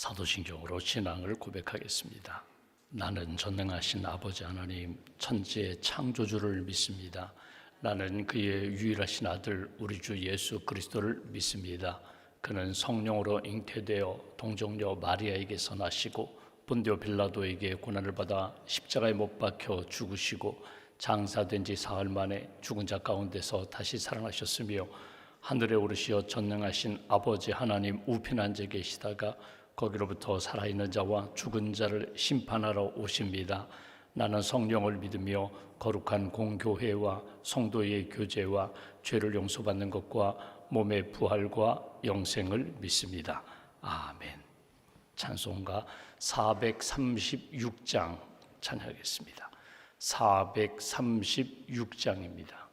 사도신경으로 신앙을 고백하겠습니다. 나는 전능하신 아버지 하나님 천지의 창조주를 믿습니다. 나는 그의 유일하신 아들 우리 주 예수 그리스도를 믿습니다. 그는 성령으로 잉태되어 동정녀 마리아에게서 나시고 본디오 빌라도에게 고난을 받아 십자가에 못 박혀 죽으시고 장사된 지 사흘 만에 죽은 자 가운데서 다시 살아나셨으며 하늘에 오르시어 전능하신 아버지 하나님 우편 앉아 계시다가 거기로부터 살아있는 자와 죽은 자를 심판하러 오십니다. 나는 성령을 믿으며 거룩한 공교회와 성도의 교제와 죄를 용서받는 것과 몸의 부활과 영생을 믿습니다. 아멘. 찬송가 436장 찬양하겠습니다. 436장입니다.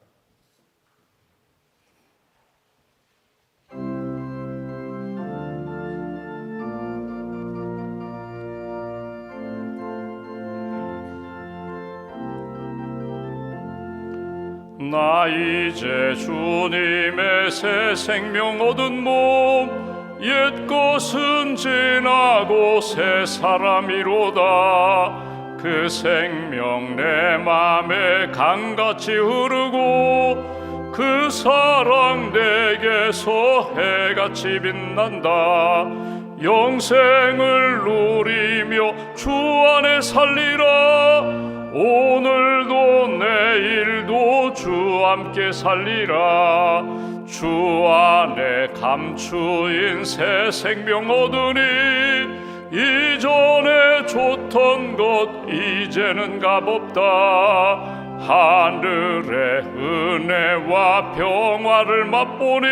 나 이제 주님의 새 생명 얻은 몸 옛 것은 지나고 새 사람이로다. 그 생명 내 맘에 강같이 흐르고 그 사랑 내게서 해같이 빛난다. 영생을 누리며 주 안에 살리라. 오늘도 내일도 주 함께 살리라. 주 안에 감추인 새 생명 얻으니 이전에 좋던 것 이제는 값없다. 하늘의 은혜와 평화를 맛보니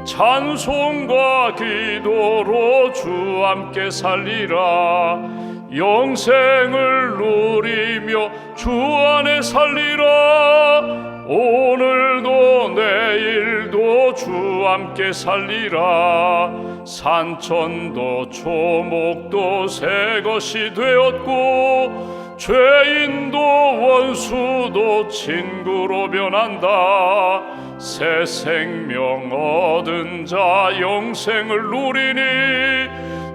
찬송과 기도로 주 함께 살리라. 영생을 누리며 주 안에 살리라. 오늘도 내일도 주 함께 살리라. 산천도 초목도 새 것이 되었고 죄인도 원수도 친구로 변한다. 새 생명 얻은 자 영생을 누리니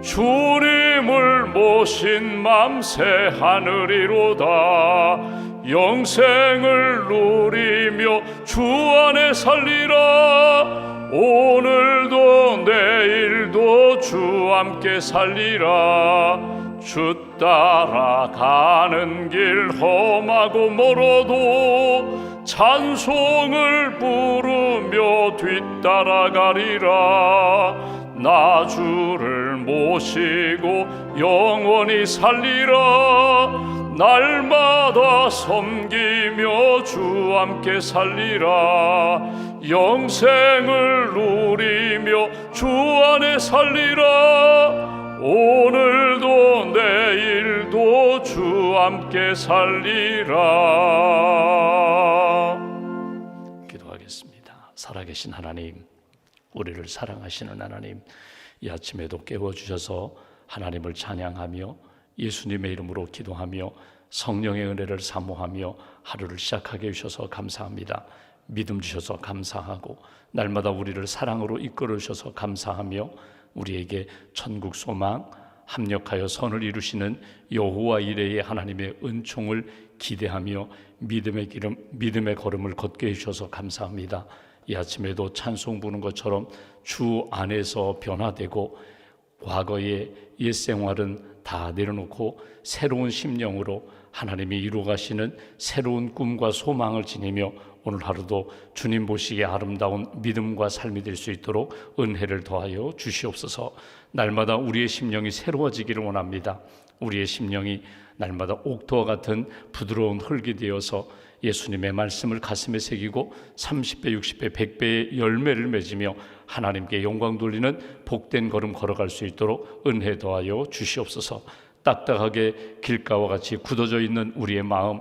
주님을 모신 맘 새 하늘이로다. 영생을 누리며 주 안에 살리라. 오늘도 내일도 주 함께 살리라. 주 따라가는 길 험하고 멀어도 찬송을 부르며 뒤따라가리라. 나 주를 모시고 영원히 살리라. 날마다 섬기며 주 함께 살리라. 영생을 누리며 주 안에 살리라. 오늘도 내일도 주 함께 살리라. 기도하겠습니다. 살아계신 하나님, 우리를 사랑하시는 하나님, 이 아침에도 깨워주셔서 하나님을 찬양하며 예수님의 이름으로 기도하며 성령의 은혜를 사모하며 하루를 시작하게 해주셔서 감사합니다. 믿음 주셔서 감사하고 날마다 우리를 사랑으로 이끌어 주셔서 감사하며 우리에게 천국 소망, 합력하여 선을 이루시는 여호와 이레의 하나님의 은총을 기대하며 믿음의 걸음을 걷게 해주셔서 감사합니다. 이 아침에도 찬송 부르는 것처럼 주 안에서 변화되고 과거의 옛 생활은 다 내려놓고 새로운 심령으로 하나님이 이루어가시는 새로운 꿈과 소망을 지니며 오늘 하루도 주님 보시기에 아름다운 믿음과 삶이 될 수 있도록 은혜를 더하여 주시옵소서. 날마다 우리의 심령이 새로워지기를 원합니다. 우리의 심령이 날마다 옥토와 같은 부드러운 흙이 되어서 예수님의 말씀을 가슴에 새기고 30배, 60배, 100배의 열매를 맺으며 하나님께 영광 돌리는 복된 걸음 걸어갈 수 있도록 은혜 더하여 주시옵소서. 딱딱하게 길가와 같이 굳어져 있는 우리의 마음,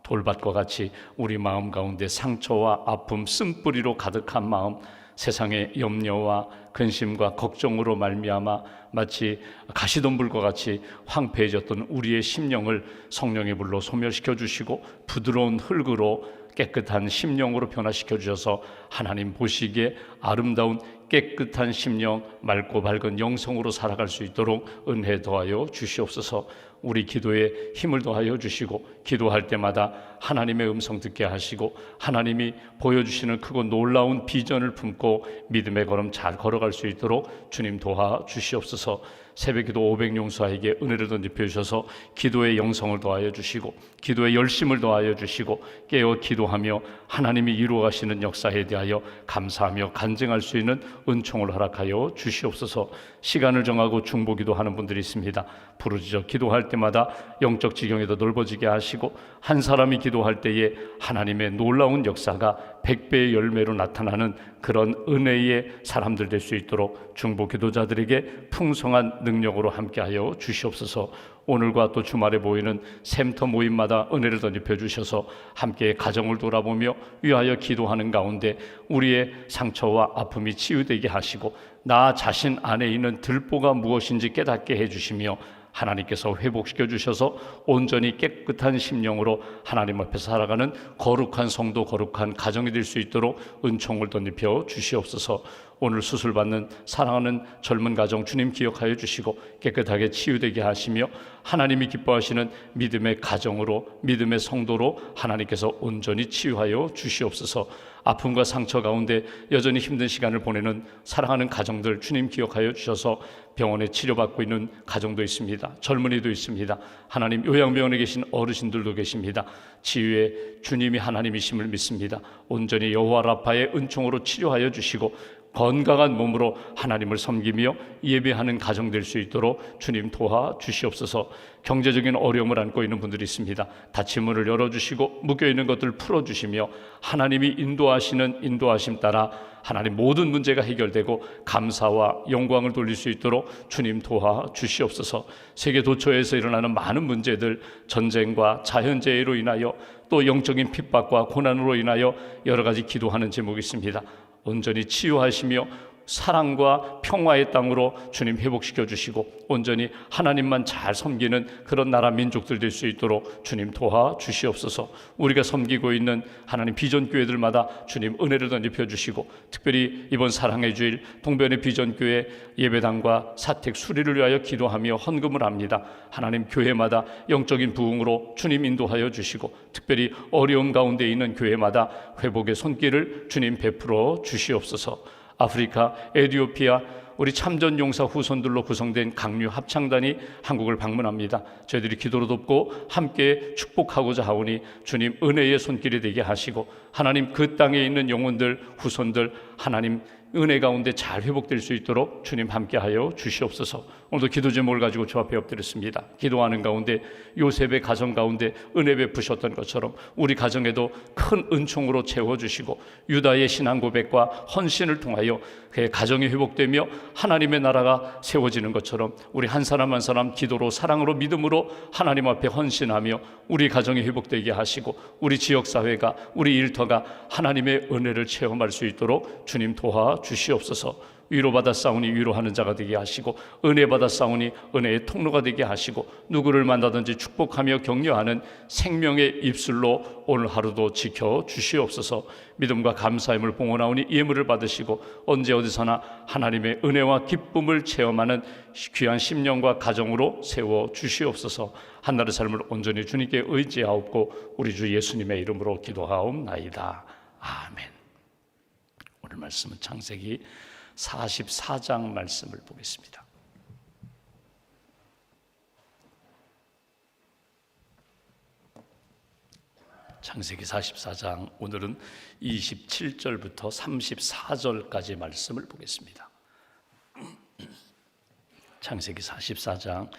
돌밭과 같이 우리 마음 가운데 상처와 아픔, 쓴뿌리로 가득한 마음, 세상의 염려와 근심과 걱정으로 말미암아 마치 가시덤불과 같이 황폐해졌던 우리의 심령을 성령의 불로 소멸시켜 주시고 부드러운 흙으로 깨끗한 심령으로 변화시켜 주셔서 하나님 보시기에 아름다운 깨끗한 심령, 맑고 밝은 영성으로 살아갈 수 있도록 은혜 더하여 주시옵소서. 우리 기도에 힘을 더하여 주시고 기도할 때마다 하나님의 음성 듣게 하시고 하나님이 보여주시는 크고 놀라운 비전을 품고 믿음의 걸음 잘 걸어갈 수 있도록 주님 도와 주시옵소서. 새벽기도 500용사에게 은혜를 덧입혀 주셔서 기도의 영성을 더하여 주시고 기도의 열심을 더하여 주시고 깨어 기도하며 하나님이 이루어가시는 역사에 대하여 감사하며 간증할 수 있는 은총을 허락하여 주시옵소서. 시간을 정하고 중보기도 하는 분들이 있습니다. 부르짖어 기도할 때마다 영적 지경에도 넓어지게 하시고 한 사람이 기도할 때에 하나님의 놀라운 역사가 100배의 열매로 나타나는 그런 은혜의 사람들 될 수 있도록 중보 기도자들에게 풍성한 능력으로 함께하여 주시옵소서. 오늘과 또 주말에 모이는 샘터 모임마다 은혜를 덧입혀 주셔서 함께 가정을 돌아보며 위하여 기도하는 가운데 우리의 상처와 아픔이 치유되게 하시고 나 자신 안에 있는 들보가 무엇인지 깨닫게 해주시며 하나님께서 회복시켜 주셔서 온전히 깨끗한 심령으로 하나님 앞에 살아가는 거룩한 성도, 거룩한 가정이 될 수 있도록 은총을 덧입혀 주시옵소서. 오늘 수술받는 사랑하는 젊은 가정 주님 기억하여 주시고 깨끗하게 치유되게 하시며 하나님이 기뻐하시는 믿음의 가정으로, 믿음의 성도로 하나님께서 온전히 치유하여 주시옵소서. 아픔과 상처 가운데 여전히 힘든 시간을 보내는 사랑하는 가정들 주님 기억하여 주셔서 병원에 치료받고 있는 가정도 있습니다. 젊은이도 있습니다. 하나님 요양병원에 계신 어르신들도 계십니다. 치유의 주님이 하나님이심을 믿습니다. 온전히 여호와 라파의 은총으로 치료하여 주시고 건강한 몸으로 하나님을 섬기며 예배하는 가정 될 수 있도록 주님 도와 주시옵소서. 경제적인 어려움을 안고 있는 분들이 있습니다. 닫힌 문을 열어주시고 묶여있는 것들을 풀어주시며 하나님이 인도하시는 인도하심 따라 하나님 모든 문제가 해결되고 감사와 영광을 돌릴 수 있도록 주님 도와 주시옵소서. 세계 도처에서 일어나는 많은 문제들, 전쟁과 자연재해로 인하여 또 영적인 핍박과 고난으로 인하여 여러 가지 기도하는 제목이 있습니다. 온전히 치유하시며 사랑과 평화의 땅으로 주님 회복시켜 주시고 온전히 하나님만 잘 섬기는 그런 나라 민족들 될 수 있도록 주님 도와 주시옵소서. 우리가 섬기고 있는 하나님 비전교회들마다 주님 은혜를 덧입혀 주시고 특별히 이번 사랑의 주일 동변의 비전교회 예배당과 사택 수리를 위하여 기도하며 헌금을 합니다. 하나님 교회마다 영적인 부흥으로 주님 인도하여 주시고 특별히 어려움 가운데 있는 교회마다 회복의 손길을 주님 베풀어 주시옵소서. 아프리카, 에티오피아 우리 참전용사 후손들로 구성된 강류 합창단이 한국을 방문합니다. 저희들이 기도로 돕고 함께 축복하고자 하오니 주님 은혜의 손길이 되게 하시고 하나님 그 땅에 있는 영혼들, 후손들 하나님 은혜 가운데 잘 회복될 수 있도록 주님 함께하여 주시옵소서. 오늘도 기도 제목을 가지고 주 앞에 엎드렸습니다. 기도하는 가운데 요셉의 가정 가운데 은혜 베푸셨던 것처럼 우리 가정에도 큰 은총으로 채워주시고 유다의 신앙 고백과 헌신을 통하여 그의 가정이 회복되며 하나님의 나라가 세워지는 것처럼 우리 한 사람 한 사람 기도로 사랑으로 믿음으로 하나님 앞에 헌신하며 우리 가정이 회복되게 하시고 우리 지역사회가 우리 일터가 하나님의 은혜를 체험할 수 있도록 주님 도와 주시옵소서. 위로받아 싸우니 위로하는 자가 되게 하시고 은혜받아 싸우니 은혜의 통로가 되게 하시고 누구를 만나든지 축복하며 격려하는 생명의 입술로 오늘 하루도 지켜 주시옵소서. 믿음과 감사함을 봉헌하오니 예물을 받으시고 언제 어디서나 하나님의 은혜와 기쁨을 체험하는 귀한 심령과 가정으로 세워 주시옵소서. 한날의 삶을 온전히 주님께 의지하옵고 우리 주 예수님의 이름으로 기도하옵나이다. 아멘. 오늘 말씀은 창세기 44장 말씀을 보겠습니다. 창세기 44장 오늘은 27절부터 34절까지 말씀을 보겠습니다. 창세기 44장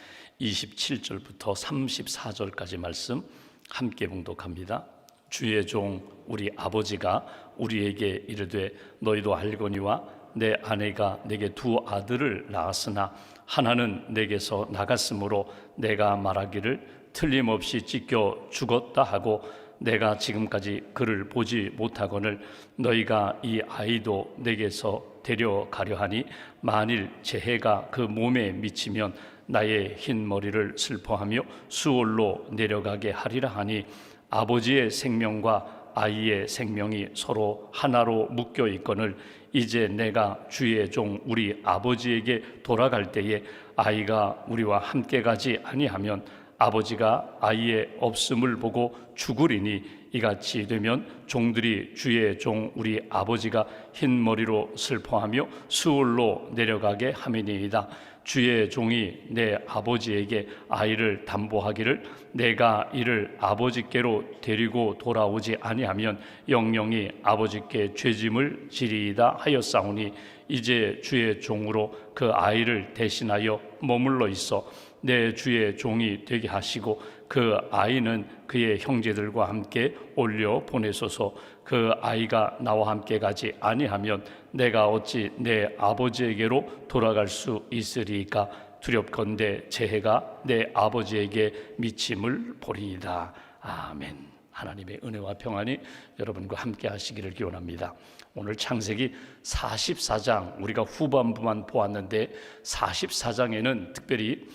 27절부터 34절까지 말씀 함께 봉독합니다. 주의 종 우리 아버지가 우리에게 이르되 너희도 알거니와 내 아내가 내게 두 아들을 낳았으나 하나는 내게서 나갔으므로 내가 말하기를 틀림없이 찢겨 죽었다 하고 내가 지금까지 그를 보지 못하거늘 너희가 이 아이도 내게서 데려가려 하니 만일 재해가 그 몸에 미치면 나의 흰 머리를 슬퍼하며 수월로 내려가게 하리라 하니 아버지의 생명과 아이의 생명이 서로 하나로 묶여 있거늘 이제 내가 주의 종 우리 아버지에게 돌아갈 때에 아이가 우리와 함께 가지 아니하면 아버지가 아이의 없음을 보고 죽으리니 이같이 되면 종들이 주의 종 우리 아버지가 흰 머리로 슬퍼하며 수월로 내려가게 함이니이다. 주의 종이 내 아버지에게 아이를 담보하기를 내가 이를 아버지께로 데리고 돌아오지 아니하면 영영이 아버지께 죄짐을 지리이다 하였사오니 이제 주의 종으로 그 아이를 대신하여 머물러 있어 내 주의 종이 되게 하시고 그 아이는 그의 형제들과 함께 올려 보내소서. 그 아이가 나와 함께 가지 아니하면 내가 어찌 내 아버지에게로 돌아갈 수 있으리까. 두렵건대 제 해가 내 아버지에게 미침을 보리이다. 아멘. 하나님의 은혜와 평안이 여러분과 함께 하시기를 기원합니다. 오늘 창세기 44장 우리가 후반부만 보았는데 44장에는 특별히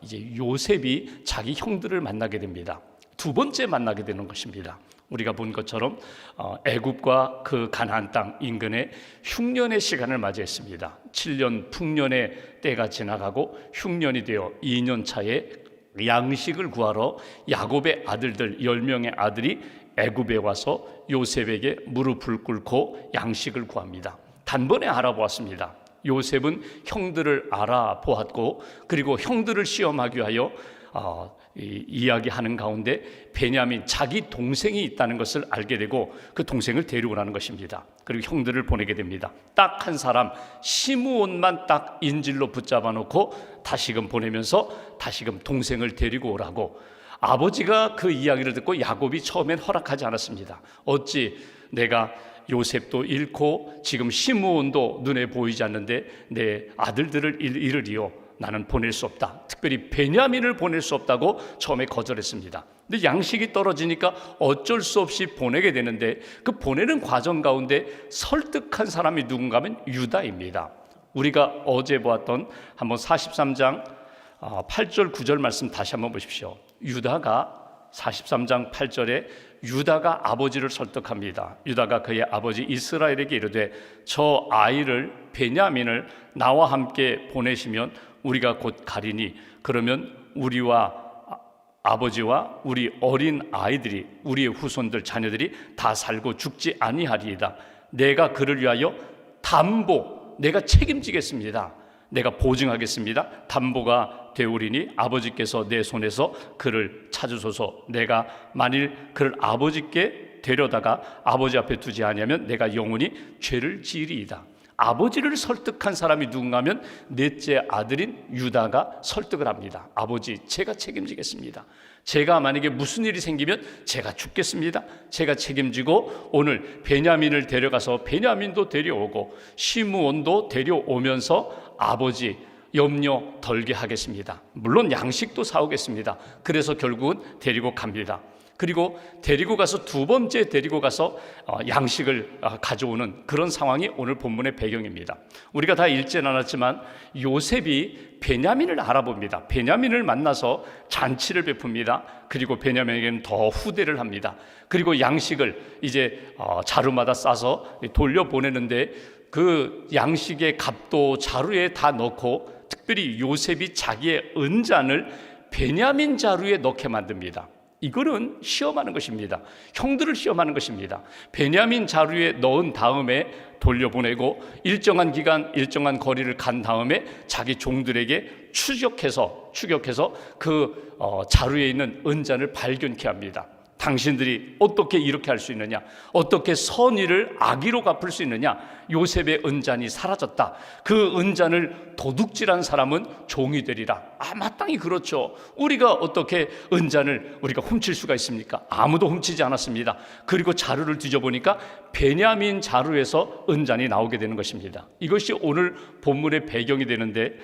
이제 요셉이 자기 형들을 만나게 됩니다. 두 번째 만나게 되는 것입니다. 우리가 본 것처럼 애굽과 그 가나안 땅 인근에 흉년의 시간을 맞이했습니다. 7년 풍년의 때가 지나가고 흉년이 되어 2년 차에 양식을 구하러 야곱의 아들들 10명의 아들이 애굽에 와서 요셉에게 무릎을 꿇고 양식을 구합니다. 단번에 알아보았습니다. 요셉은 형들을 알아보았고 그리고 형들을 시험하기 위하여 이야기하는 가운데 베냐민 자기 동생이 있다는 것을 알게 되고 그 동생을 데리고라는 것입니다. 그리고 형들을 보내게 됩니다. 딱 한 사람 시므온만 딱 인질로 붙잡아 놓고 다시금 보내면서 다시금 동생을 데리고 오라고. 아버지가 그 이야기를 듣고 야곱이 처음엔 허락하지 않았습니다. 어찌 내가 요셉도 잃고 지금 시므온도 눈에 보이지 않는데 내 아들들을 잃으리요. 나는 보낼 수 없다. 특별히 베냐민을 보낼 수 없다고 처음에 거절했습니다. 근데 양식이 떨어지니까 어쩔 수 없이 보내게 되는데 그 보내는 과정 가운데 설득한 사람이 누군가 하면 유다입니다. 우리가 어제 보았던 한번 43장 8절 9절 말씀 다시 한번 보십시오. 유다가 43장 8절에 유다가 아버지를 설득합니다. 유다가 그의 아버지 이스라엘에게 이르되 저 아이를 베냐민을 나와 함께 보내시면 우리가 곧 가리니 그러면 우리와 아버지와 우리 어린 아이들이 우리의 후손들 자녀들이 다 살고 죽지 아니하리이다. 내가 그를 위하여 담보 내가 책임지겠습니다. 내가 보증하겠습니다. 담보가 되오리니 아버지께서 내 손에서 그를 찾으소서. 내가 만일 그를 아버지께 데려다가 아버지 앞에 두지 아니하면 내가 영원히 죄를 지으리이다. 아버지를 설득한 사람이 누군가 하면 넷째 아들인 유다가 설득을 합니다. 아버지, 제가 책임지겠습니다. 제가 만약에 무슨 일이 생기면 제가 죽겠습니다. 제가 책임지고 오늘 베냐민을 데려가서 베냐민도 데려오고 시므온도 데려오면서 아버지 염려 덜게 하겠습니다. 물론 양식도 사오겠습니다. 그래서 결국은 데리고 갑니다. 그리고 데리고 가서 두 번째 데리고 가서 양식을 가져오는 그런 상황이 오늘 본문의 배경입니다. 우리가 다 읽지는 않았지만 요셉이 베냐민을 알아봅니다. 베냐민을 만나서 잔치를 베풉니다. 그리고 베냐민에게는 더 후대를 합니다. 그리고 양식을 이제 자루마다 싸서 돌려보내는데 그 양식의 값도 자루에 다 넣고 특별히 요셉이 자기의 은잔을 베냐민 자루에 넣게 만듭니다. 이거는 시험하는 것입니다. 형들을 시험하는 것입니다. 베냐민 자루에 넣은 다음에 돌려보내고 일정한 기간 일정한 거리를 간 다음에 자기 종들에게 추격해서 그 자루에 있는 은잔을 발견케 합니다. 당신들이 어떻게 이렇게 할 수 있느냐? 어떻게 선의를 악의로 갚을 수 있느냐? 요셉의 은잔이 사라졌다. 그 은잔을 도둑질한 사람은 종이 되리라. 마땅히 그렇죠. 우리가 어떻게 은잔을 우리가 훔칠 수가 있습니까? 아무도 훔치지 않았습니다. 그리고 자루를 뒤져보니까 베냐민 자루에서 은잔이 나오게 되는 것입니다. 이것이 오늘 본문의 배경이 되는데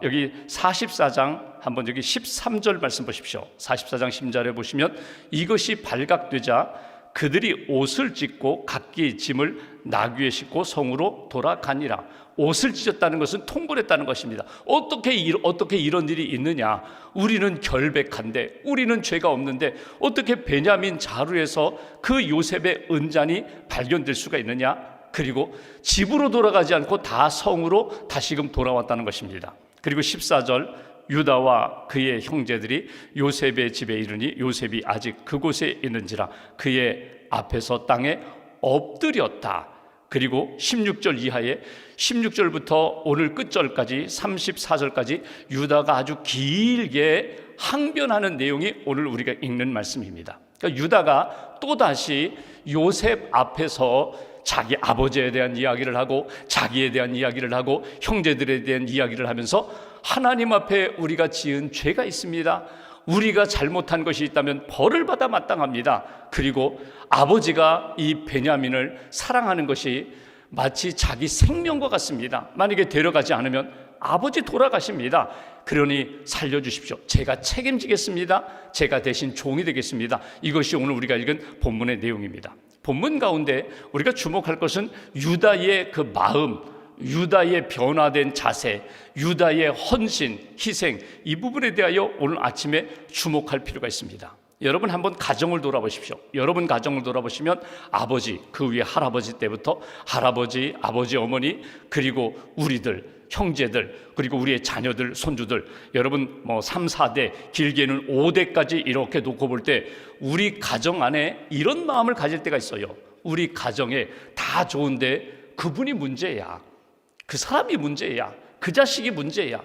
여기 44장 한번 여기 13절 말씀 보십시오. 44장 10절에 보시면 이것이 발각되자 그들이 옷을 찢고 각기 짐을 나귀에 싣고 성으로 돌아가니라. 옷을 찢었다는 것은 통분했다는 것입니다. 어떻게 이런 일이 있느냐? 우리는 결백한데, 우리는 죄가 없는데 어떻게 베냐민 자루에서 그 요셉의 은잔이 발견될 수가 있느냐? 그리고 집으로 돌아가지 않고 다 성으로 다시금 돌아왔다는 것입니다. 그리고 14절, 유다와 그의 형제들이 요셉의 집에 이르니 요셉이 아직 그곳에 있는지라 그의 앞에서 땅에 엎드렸다. 그리고 16절 이하에 16절부터 오늘 끝절까지 34절까지 유다가 아주 길게 항변하는 내용이 오늘 우리가 읽는 말씀입니다. 그러니까 유다가 또다시 요셉 앞에서 자기 아버지에 대한 이야기를 하고 자기에 대한 이야기를 하고 형제들에 대한 이야기를 하면서 하나님 앞에 우리가 지은 죄가 있습니다. 우리가 잘못한 것이 있다면 벌을 받아 마땅합니다. 그리고 아버지가 이 베냐민을 사랑하는 것이 마치 자기 생명과 같습니다. 만약에 데려가지 않으면 아버지 돌아가십니다. 그러니 살려주십시오. 제가 책임지겠습니다. 제가 대신 종이 되겠습니다. 이것이 오늘 우리가 읽은 본문의 내용입니다. 본문 가운데 우리가 주목할 것은 유다의 그 마음, 유다의 변화된 자세, 유다의 헌신, 희생, 이 부분에 대하여 오늘 아침에 주목할 필요가 있습니다. 여러분 한번 가정을 돌아보십시오. 여러분 가정을 돌아보시면 아버지, 그 위에 할아버지 때부터 할아버지, 아버지, 어머니, 그리고 우리들, 형제들, 그리고 우리의 자녀들, 손주들, 여러분 3, 4대, 길게는 5대까지 이렇게 놓고 볼 때 우리 가정 안에 이런 마음을 가질 때가 있어요. 우리 가정에 다 좋은데 그분이 문제야. 그 사람이 문제야. 그 자식이 문제야.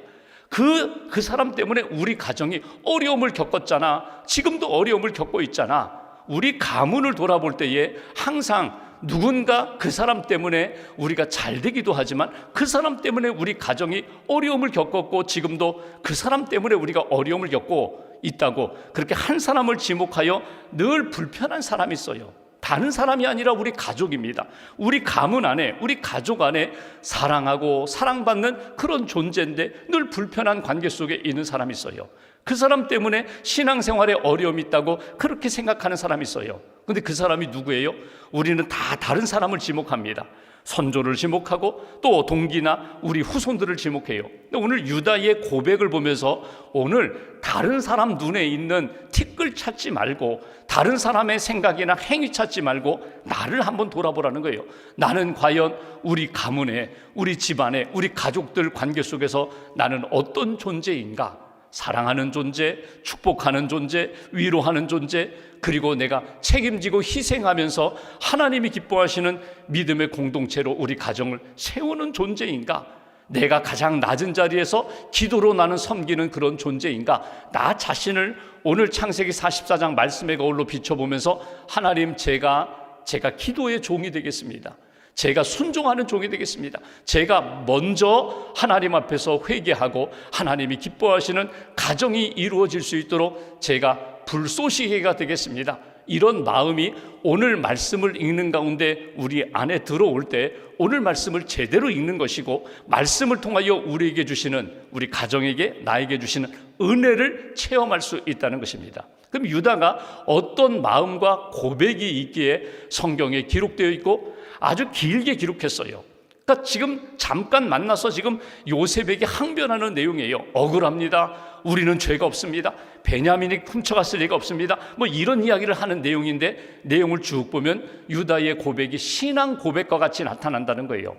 그 사람 때문에 우리 가정이 어려움을 겪었잖아. 지금도 어려움을 겪고 있잖아. 우리 가문을 돌아볼 때에 항상 누군가 그 사람 때문에 우리가 잘 되기도 하지만 그 사람 때문에 우리 가정이 어려움을 겪었고 지금도 그 사람 때문에 우리가 어려움을 겪고 있다고, 그렇게 한 사람을 지목하여 늘 불편한 사람이 있어요. 다른 사람이 아니라 우리 가족입니다. 우리 가문 안에, 우리 가족 안에 사랑하고 사랑받는 그런 존재인데 늘 불편한 관계 속에 있는 사람이 있어요. 그 사람 때문에 신앙생활에 어려움이 있다고 그렇게 생각하는 사람이 있어요. 근데 그 사람이 누구예요? 우리는 다 다른 사람을 지목합니다. 선조를 지목하고 또 동기나 우리 후손들을 지목해요. 근데 오늘 유다의 고백을 보면서 오늘 다른 사람 눈에 있는 티끌 찾지 말고, 다른 사람의 생각이나 행위 찾지 말고 나를 한번 돌아보라는 거예요. 나는 과연 우리 가문에, 우리 집안에, 우리 가족들 관계 속에서 나는 어떤 존재인가? 사랑하는 존재, 축복하는 존재, 위로하는 존재, 그리고 내가 책임지고 희생하면서 하나님이 기뻐하시는 믿음의 공동체로 우리 가정을 세우는 존재인가? 내가 가장 낮은 자리에서 기도로 나는 섬기는 그런 존재인가? 나 자신을 오늘 창세기 44장 말씀의 거울로 비춰보면서 하나님, 제가 기도의 종이 되겠습니다. 제가 순종하는 종이 되겠습니다. 제가 먼저 하나님 앞에서 회개하고 하나님이 기뻐하시는 가정이 이루어질 수 있도록 제가 불쏘시개가 되겠습니다. 이런 마음이 오늘 말씀을 읽는 가운데 우리 안에 들어올 때 오늘 말씀을 제대로 읽는 것이고, 말씀을 통하여 우리에게 주시는, 우리 가정에게, 나에게 주시는 은혜를 체험할 수 있다는 것입니다. 그럼 유다가 어떤 마음과 고백이 있기에 성경에 기록되어 있고 아주 길게 기록했어요. 그러니까 지금 잠깐 만나서 지금 요셉에게 항변하는 내용이에요. 억울합니다. 우리는 죄가 없습니다. 베냐민이 훔쳐갔을 리가 없습니다. 이런 이야기를 하는 내용인데, 내용을 쭉 보면 유다의 고백이 신앙 고백과 같이 나타난다는 거예요.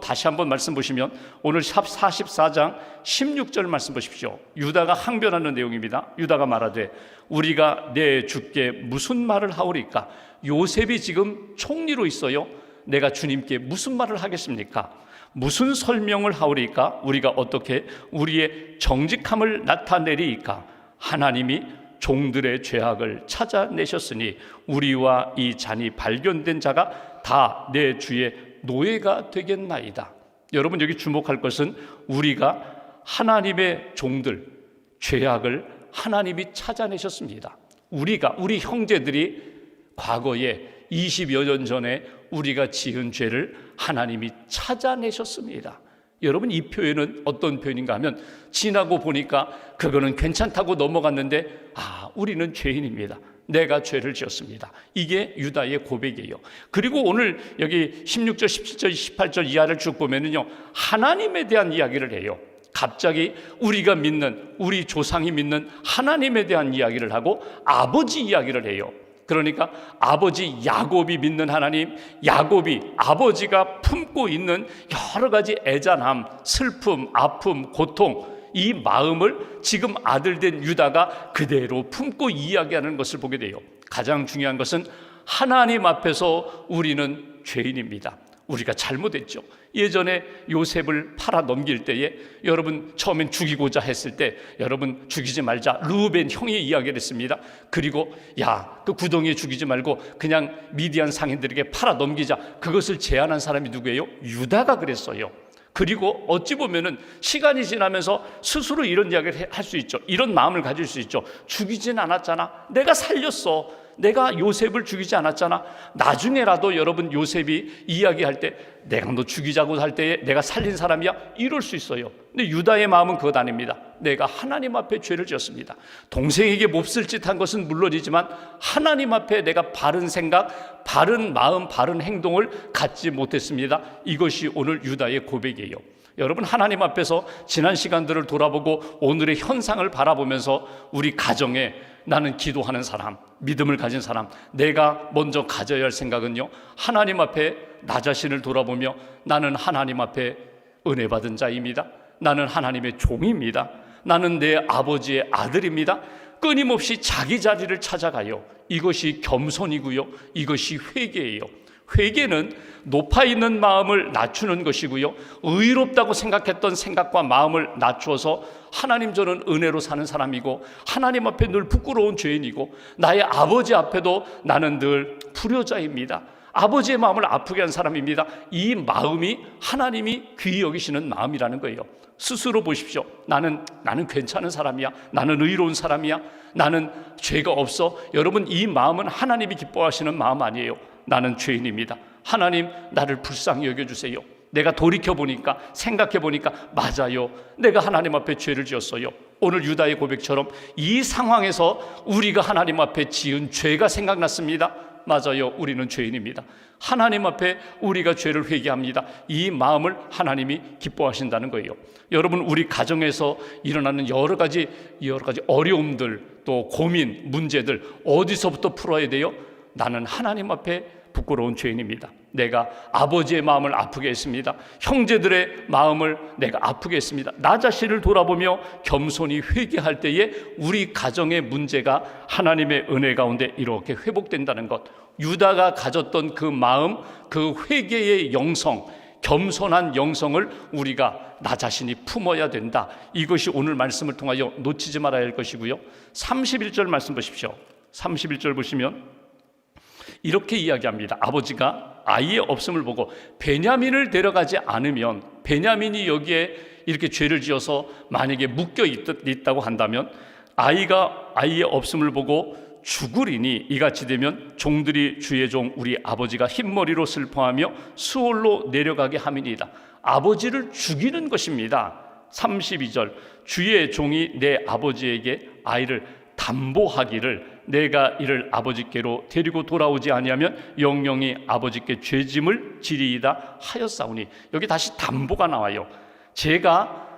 다시 한번 말씀 보시면 오늘 44장 16절 말씀 보십시오. 유다가 항변하는 내용입니다. 유다가 말하되 우리가 내 주께 무슨 말을 하오리까? 요셉이 지금 총리로 있어요. 내가 주님께 무슨 말을 하겠습니까? 무슨 설명을 하오리까? 우리가 어떻게 우리의 정직함을 나타내리이까? 하나님이 종들의 죄악을 찾아내셨으니 우리와 이 잔이 발견된 자가 다 내 주의 노예가 되겠나이다. 여러분, 여기 주목할 것은 우리가 하나님의 종들, 죄악을 하나님이 찾아내셨습니다. 우리 형제들이 과거에 20여 년 전에 우리가 지은 죄를 하나님이 찾아내셨습니다. 여러분, 이 표현은 어떤 표현인가 하면, 지나고 보니까 그거는 괜찮다고 넘어갔는데 우리는 죄인입니다. 내가 죄를 지었습니다. 이게 유다의 고백이에요. 그리고 오늘 여기 16절, 17절, 18절 이하를 쭉 보면은요, 하나님에 대한 이야기를 해요. 갑자기 우리가 믿는, 우리 조상이 믿는 하나님에 대한 이야기를 하고 아버지 이야기를 해요. 그러니까 아버지 야곱이 믿는 하나님, 야곱이 아버지가 품고 있는 여러 가지 애잔함, 슬픔, 아픔, 고통, 이 마음을 지금 아들 된 유다가 그대로 품고 이야기하는 것을 보게 돼요. 가장 중요한 것은 하나님 앞에서 우리는 죄인입니다. 우리가 잘못했죠. 예전에 요셉을 팔아 넘길 때에 여러분 처음엔 죽이고자 했을 때 여러분 죽이지 말자, 르우벤 형이 이야기를 했습니다. 그리고 야, 그 구덩이에 죽이지 말고 그냥 미디안 상인들에게 팔아 넘기자, 그것을 제안한 사람이 누구예요? 유다가 그랬어요. 그리고 어찌 보면은 시간이 지나면서 스스로 이런 이야기를 할 수 있죠. 이런 마음을 가질 수 있죠. 죽이진 않았잖아, 내가 살렸어, 내가 요셉을 죽이지 않았잖아. 나중에라도 여러분 요셉이 이야기할 때 내가 너 죽이자고 할 때에 내가 살린 사람이야, 이럴 수 있어요. 근데 유다의 마음은 그것 아닙니다. 내가 하나님 앞에 죄를 지었습니다. 동생에게 몹쓸 짓 한 것은 물론이지만 하나님 앞에 내가 바른 생각, 바른 마음, 바른 행동을 갖지 못했습니다. 이것이 오늘 유다의 고백이에요. 여러분, 하나님 앞에서 지난 시간들을 돌아보고 오늘의 현상을 바라보면서 우리 가정에 나는 기도하는 사람, 믿음을 가진 사람, 내가 먼저 가져야 할 생각은요, 하나님 앞에 나 자신을 돌아보며 나는 하나님 앞에 은혜 받은 자입니다. 나는 하나님의 종입니다. 나는 내 아버지의 아들입니다. 끊임없이 자기 자리를 찾아가요. 이것이 겸손이고요, 이것이 회개예요. 회개는 높아 있는 마음을 낮추는 것이고요, 의롭다고 생각했던 생각과 마음을 낮추어서 하나님, 저는 은혜로 사는 사람이고 하나님 앞에 늘 부끄러운 죄인이고 나의 아버지 앞에도 나는 늘 불효자입니다. 아버지의 마음을 아프게 한 사람입니다. 이 마음이 하나님이 귀히 여기시는 마음이라는 거예요. 스스로 보십시오. 나는 괜찮은 사람이야, 나는 의로운 사람이야, 나는 죄가 없어. 여러분, 이 마음은 하나님이 기뻐하시는 마음 아니에요. 나는 죄인입니다. 하나님, 나를 불쌍히 여겨주세요. 내가 돌이켜보니까, 생각해보니까 맞아요, 내가 하나님 앞에 죄를 지었어요. 오늘 유다의 고백처럼 이 상황에서 우리가 하나님 앞에 지은 죄가 생각났습니다. 맞아요, 우리는 죄인입니다. 하나님 앞에 우리가 죄를 회개합니다. 이 마음을 하나님이 기뻐하신다는 거예요. 여러분, 우리 가정에서 일어나는 여러 가지 어려움들, 또 고민, 문제들 어디서부터 풀어야 돼요? 나는 하나님 앞에 부끄러운 죄인입니다. 내가 아버지의 마음을 아프게 했습니다. 형제들의 마음을 내가 아프게 했습니다. 나 자신을 돌아보며 겸손히 회개할 때에 우리 가정의 문제가 하나님의 은혜 가운데 이렇게 회복된다는 것. 유다가 가졌던 그 마음, 그 회개의 영성, 겸손한 영성을 우리가 나 자신이 품어야 된다. 이것이 오늘 말씀을 통하여 놓치지 말아야 할 것이고요. 31절 말씀 보십시오. 31절 보시면 이렇게 이야기합니다. 아버지가 아이의 없음을 보고 베냐민을 데려가지 않으면, 베냐민이 여기에 이렇게 죄를 지어서 만약에 묶여 있다고 한다면 아이의 없음을 보고 죽으리니 이같이 되면 종들이 주의 종 우리 아버지가 흰머리로 슬퍼하며 수월로 내려가게 함이니이다. 아버지를 죽이는 것입니다. 32절, 주의 종이 내 아버지에게 아이를 담보하기를 내가 이를 아버지께로 데리고 돌아오지 아니하면 영영이 아버지께 죄짐을 지리이다 하였사오니. 여기 다시 담보가 나와요. 제가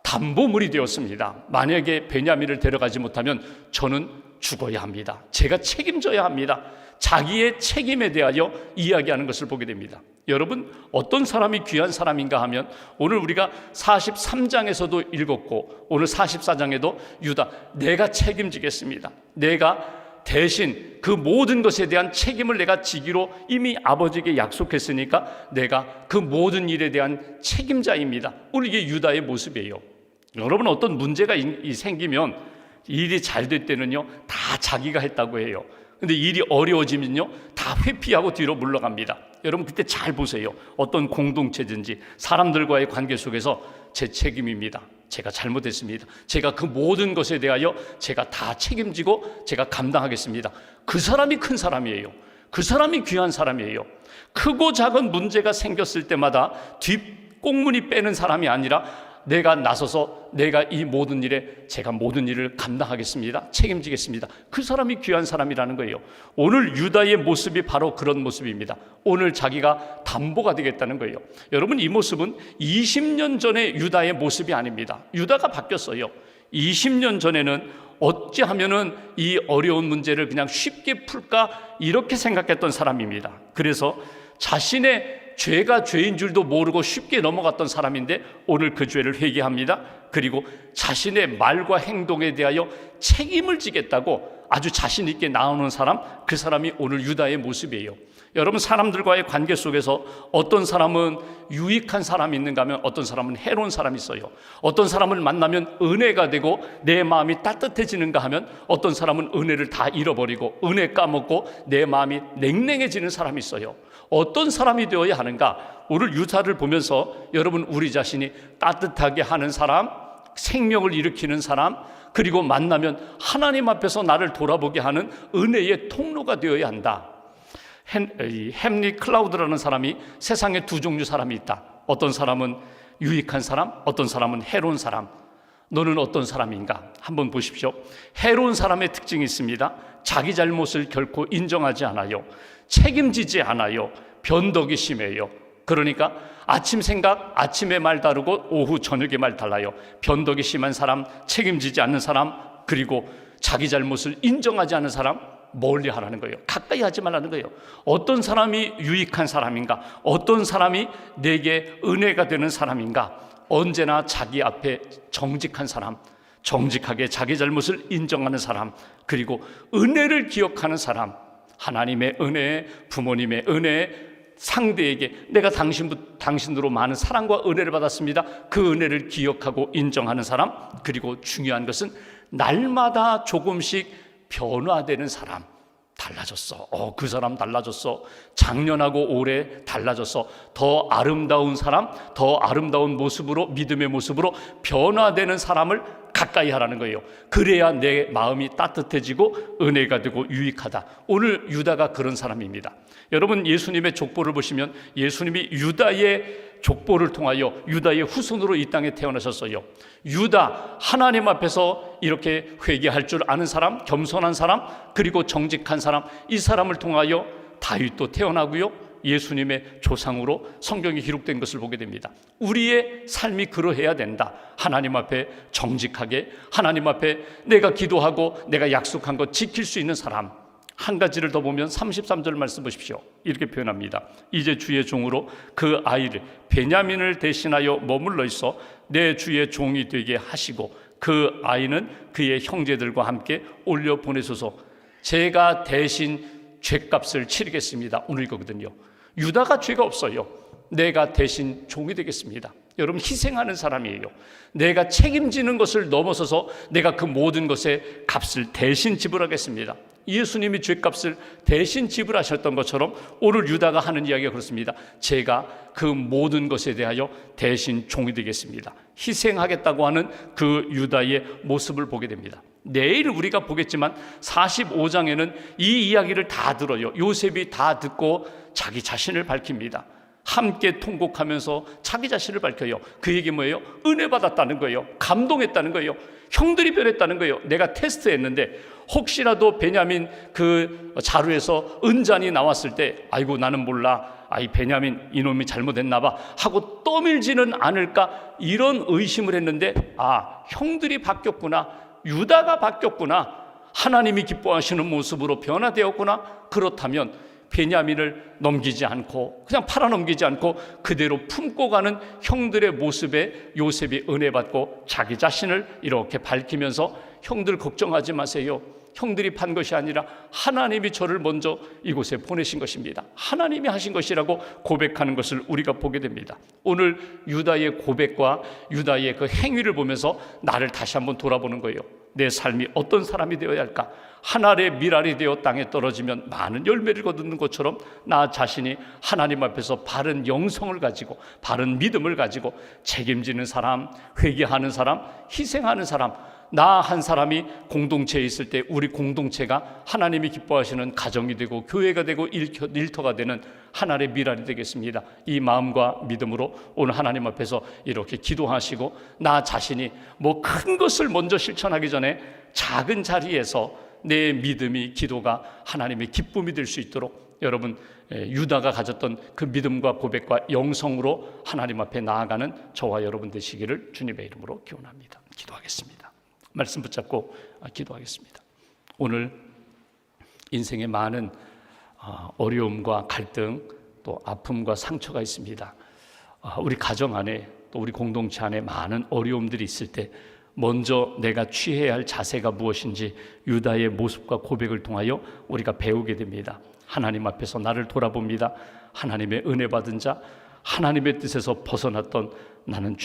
담보물이 되었습니다. 만약에 베냐민을 데려가지 못하면 저는 죽어야 합니다. 제가 책임져야 합니다. 자기의 책임에 대하여 이야기하는 것을 보게 됩니다. 여러분, 어떤 사람이 귀한 사람인가 하면 오늘 우리가 43장에서도 읽었고 오늘 44장에도 유다, 내가 책임지겠습니다. 내가 대신 그 모든 것에 대한 책임을 내가 지기로 이미 아버지에게 약속했으니까 내가 그 모든 일에 대한 책임자입니다. 오늘 이게 유다의 모습이에요. 여러분, 어떤 문제가 생기면 일이 잘 될 때는요 다 자기가 했다고 해요. 근데 일이 어려워지면요 다 회피하고 뒤로 물러갑니다. 여러분, 그때 잘 보세요. 어떤 공동체든지 사람들과의 관계 속에서 제 책임입니다, 제가 잘못했습니다, 제가 그 모든 것에 대하여 제가 다 책임지고 제가 감당하겠습니다. 그 사람이 큰 사람이에요. 그 사람이 귀한 사람이에요. 크고 작은 문제가 생겼을 때마다 뒷꽁무니 빼는 사람이 아니라 내가 나서서 내가 이 모든 일에 제가 모든 일을 감당하겠습니다. 책임지겠습니다. 그 사람이 귀한 사람이라는 거예요. 오늘 유다의 모습이 바로 그런 모습입니다. 오늘 자기가 담보가 되겠다는 거예요. 여러분, 이 모습은 20년 전의 유다의 모습이 아닙니다. 유다가 바뀌었어요. 20년 전에는 어찌하면은 이 어려운 문제를 그냥 쉽게 풀까 이렇게 생각했던 사람입니다. 그래서 자신의 죄가 죄인 줄도 모르고 쉽게 넘어갔던 사람인데 오늘 그 죄를 회개합니다. 그리고 자신의 말과 행동에 대하여 책임을 지겠다고 아주 자신 있게 나오는 사람, 그 사람이 오늘 유다의 모습이에요. 여러분, 사람들과의 관계 속에서 어떤 사람은 유익한 사람이 있는가 하면 어떤 사람은 해로운 사람이 있어요. 어떤 사람을 만나면 은혜가 되고 내 마음이 따뜻해지는가 하면 어떤 사람은 은혜를 다 잃어버리고 은혜 까먹고 내 마음이 냉랭해지는 사람이 있어요. 어떤 사람이 되어야 하는가? 오늘 유다를 보면서 여러분, 우리 자신이 따뜻하게 하는 사람, 생명을 일으키는 사람, 그리고 만나면 하나님 앞에서 나를 돌아보게 하는 은혜의 통로가 되어야 한다. 헨리 클라우드라는 사람이 세상에 두 종류 사람이 있다. 어떤 사람은 유익한 사람, 어떤 사람은 해로운 사람. 너는 어떤 사람인가? 한번 보십시오. 해로운 사람의 특징이 있습니다. 자기 잘못을 결코 인정하지 않아요. 책임지지 않아요. 변덕이 심해요. 그러니까 아침 생각, 아침에 말 다르고 오후 저녁에 말 달라요. 변덕이 심한 사람, 책임지지 않는 사람, 그리고 자기 잘못을 인정하지 않는 사람, 멀리 하라는 거예요. 가까이 하지 말라는 거예요. 어떤 사람이 유익한 사람인가? 어떤 사람이 내게 은혜가 되는 사람인가? 언제나 자기 앞에 정직한 사람, 정직하게 자기 잘못을 인정하는 사람, 그리고 은혜를 기억하는 사람, 하나님의 은혜, 부모님의 은혜, 상대에게 내가 당신으로 많은 사랑과 은혜를 받았습니다. 그 은혜를 기억하고 인정하는 사람, 그리고 중요한 것은 날마다 조금씩 변화되는 사람. 달라졌어. 그 사람 달라졌어. 작년하고 올해 달라졌어. 더 아름다운 사람, 더 아름다운 모습으로, 믿음의 모습으로 변화되는 사람을 가까이 하라는 거예요. 그래야 내 마음이 따뜻해지고 은혜가 되고 유익하다. 오늘 유다가 그런 사람입니다. 여러분, 예수님의 족보를 보시면 예수님이 유다의 족보를 통하여 유다의 후손으로 이 땅에 태어나셨어요. 유다, 하나님 앞에서 이렇게 회개할 줄 아는 사람, 겸손한 사람, 그리고 정직한 사람, 이 사람을 통하여 다윗도 태어나고요, 예수님의 조상으로 성경에 기록된 것을 보게 됩니다. 우리의 삶이 그러해야 된다. 하나님 앞에 정직하게, 하나님 앞에 내가 기도하고 내가 약속한 것 지킬 수 있는 사람. 한 가지를 더 보면 33절 말씀 보십시오. 이렇게 표현합니다. 이제 주의 종으로 그 아이를 베냐민을 대신하여 머물러 있어 내 주의 종이 되게 하시고 그 아이는 그의 형제들과 함께 올려 보내소서. 제가 대신 죄값을 치르겠습니다. 오늘 이거거든요. 유다가 죄가 없어요. 내가 대신 종이 되겠습니다. 여러분, 희생하는 사람이에요. 내가 책임지는 것을 넘어서서 내가 그 모든 것의 값을 대신 지불하겠습니다. 예수님이 죄값을 대신 지불하셨던 것처럼 오늘 유다가 하는 이야기가 그렇습니다. 제가 그 모든 것에 대하여 대신 종이 되겠습니다. 희생하겠다고 하는 그 유다의 모습을 보게 됩니다. 내일 우리가 보겠지만 45장에는 이 이야기를 다 들어요. 요셉이 다 듣고 자기 자신을 밝힙니다. 함께 통곡하면서 자기 자신을 밝혀요. 그 얘기 뭐예요? 은혜 받았다는 거예요. 감동했다는 거예요. 형들이 변했다는 거예요. 내가 테스트했는데 혹시라도 베냐민 그 자루에서 은잔이 나왔을 때 아이고 나는 몰라, 아이 베냐민 이놈이 잘못했나 봐 하고 떠밀지는 않을까, 이런 의심을 했는데 형들이 바뀌었구나, 유다가 바뀌었구나, 하나님이 기뻐하시는 모습으로 변화되었구나. 그렇다면 베냐민을 넘기지 않고 그냥 팔아넘기지 않고 그대로 품고 가는 형들의 모습에 요셉이 은혜 받고 자기 자신을 이렇게 밝히면서 형들 걱정하지 마세요. 형들이 판 것이 아니라 하나님이 저를 먼저 이곳에 보내신 것입니다. 하나님이 하신 것이라고 고백하는 것을 우리가 보게 됩니다. 오늘 유다의 고백과 유다의 그 행위를 보면서 나를 다시 한번 돌아보는 거예요. 내 삶이 어떤 사람이 되어야 할까? 한 알의 밀알이 되어 땅에 떨어지면 많은 열매를 거두는 것처럼 나 자신이 하나님 앞에서 바른 영성을 가지고 바른 믿음을 가지고 책임지는 사람, 회개하는 사람, 희생하는 사람, 나 한 사람이 공동체에 있을 때 우리 공동체가 하나님이 기뻐하시는 가정이 되고 교회가 되고 일터가 되는 하나의 밀알이 되겠습니다. 이 마음과 믿음으로 오늘 하나님 앞에서 이렇게 기도하시고 나 자신이 뭐 큰 것을 먼저 실천하기 전에 작은 자리에서 내 믿음이 기도가 하나님의 기쁨이 될 수 있도록 여러분 유다가 가졌던 그 믿음과 고백과 영성으로 하나님 앞에 나아가는 저와 여러분 되시기를 주님의 이름으로 기원합니다. 기도하겠습니다. 말씀 붙잡고 기도하겠습니다. 오늘 인생에 많은 어려움과 갈등 또 아픔과 상처가 있습니다. 우리 가정 안에 또 우리 공동체 안에 많은 어려움들이 있을 때 먼저 내가 취해야 할 자세가 무엇인지 유다의 모습과 고백을 통하여 우리가 배우게 됩니다. 하나님 앞에서 나를 돌아봅니다. 하나님의 은혜 받은 자, 하나님의 뜻에서 벗어났던 나는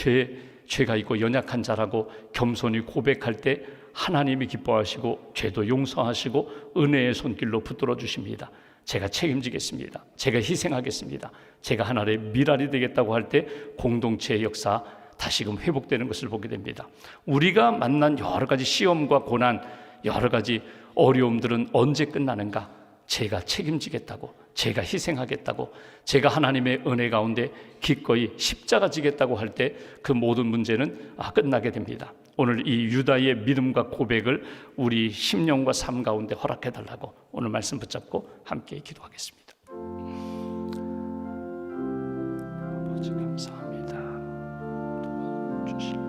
죄가 있고 연약한 자라고 겸손히 고백할 때 하나님이 기뻐하시고 죄도 용서하시고 은혜의 손길로 붙들어 주십니다. 제가 책임지겠습니다. 제가 희생하겠습니다. 제가 하나님의 밀알이 되겠다고 할 때 공동체의 역사 다시금 회복되는 것을 보게 됩니다. 우리가 만난 여러 가지 시험과 고난, 여러 가지 어려움들은 언제 끝나는가? 제가 책임지겠다고, 제가 희생하겠다고, 제가 하나님의 은혜 가운데 기꺼이 십자가 지겠다고 할 때 그 모든 문제는 끝나게 됩니다. 오늘 이 유다의 믿음과 고백을 우리 심령과 삶 가운데 허락해 달라고 오늘 말씀 붙잡고 함께 기도하겠습니다. 아버지 감사합니다. 도와주실